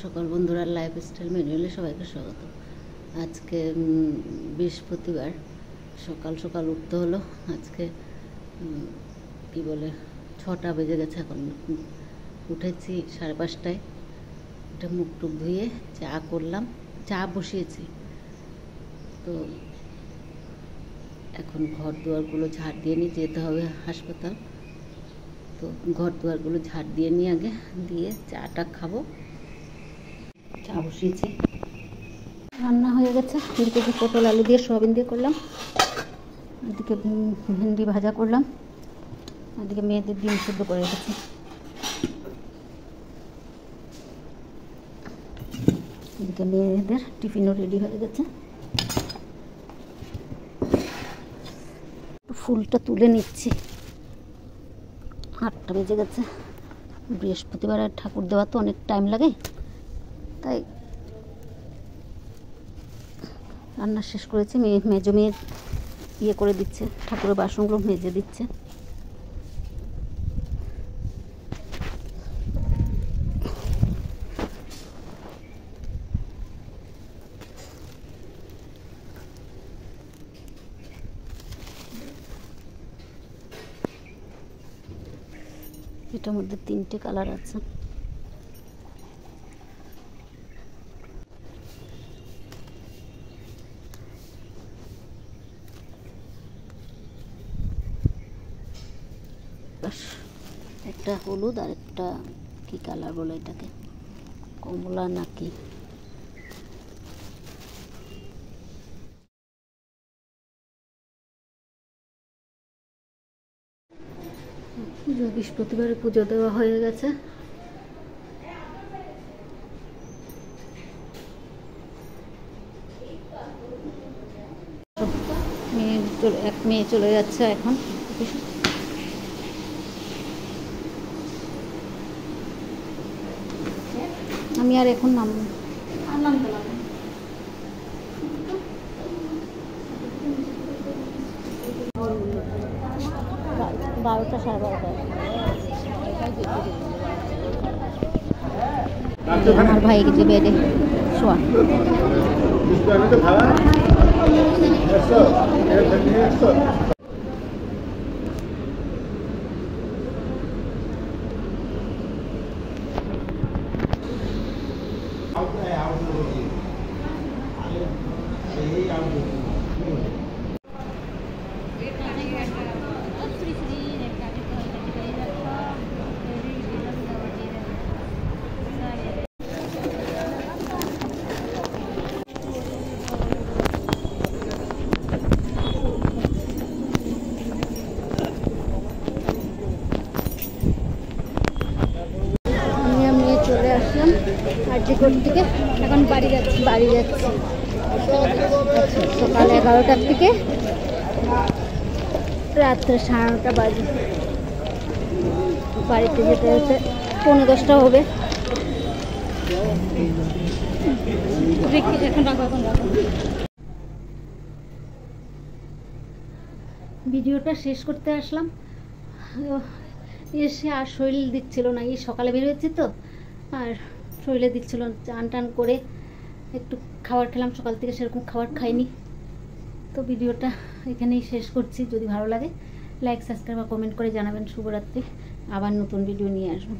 সকাল বন্ধুরা, লাইফস্টাইল ম্যানুয়ালে সবাইকে স্বাগত। আজকে বৃহস্পতিবার, সকাল সকাল উঠতে হলো। আজকে কি বলে 6টা বেজে গেছে। এখন উঠেছি 5:30টায়। এটা মুখ টুক ধুয়ে চা করলাম, চা বসিয়েছি। তো এখন ঘর দুয়ারগুলো ঝাড় দিয়ে নিয়ে যেতে হবে হাসপাতাল। তো ঘর দুয়ারগুলো ঝাড় দিয়ে নিয়ে আগে দিয়ে চাটা খাবো। চা বসিয়েছি, রান্না হয়ে গেছে। 2 কেজি পটল আলু দিয়ে সয়াবিন দিয়ে করলাম, এদিকে ভেন্ডি ভাজা করলাম, এদিকে মেয়েদের ডিম সিদ্ধ করে রেখেছি। এদিকে মেয়েদের টিফিনও রেডি হয়ে গেছে। ফুলটা তুলে নিচ্ছি, 8টা বেজে গেছে। বৃহস্পতিবার আর ঠাকুর দেওয়া তো অনেক টাইম লাগে, তাই রান্না শেষ করেছি। মেজো মেয়ে ইয়ে করে দিচ্ছে, ঠাকুরের বাসনগুলো মেজে দিচ্ছে। এটার মধ্যে 3টে কালার আছে। একটা হলুদ আর একটা কি কালার বলে এটাকে, কমলা নাকি। বৃহস্পতিবারে পুজো দেওয়া হয়ে গেছে। এক মেয়ে চলে যাচ্ছে এখন। আমি আর এখন নামবো। 12টা 12:30। আমার ভাই যে বেডে শোয়া। চলে আসলাম আরজিকর থেকে, এখন বাড়ি যাচ্ছি। সকাল 11টার থেকে রাত্রে 9:30 বাজে। বাড়িতে যেতে যেতে 10:45 হবে। ভিডিওটা শেষ করতে আসলাম, এসে আর শরীর দিচ্ছিল না। এই সকালে বের হয়েছি তো, আর শরীরে দিচ্ছিল। চান টান করে একটু খাবার খেলাম, সকাল থেকে সেরকম খাবার খাইনি। তো ভিডিওটা এখানেই শেষ করছি। যদি ভালো লাগে লাইক, সাবস্ক্রাইব বা কমেন্ট করে জানাবেন। শুভরাত্রি। আবার নতুন ভিডিও নিয়ে আসবো।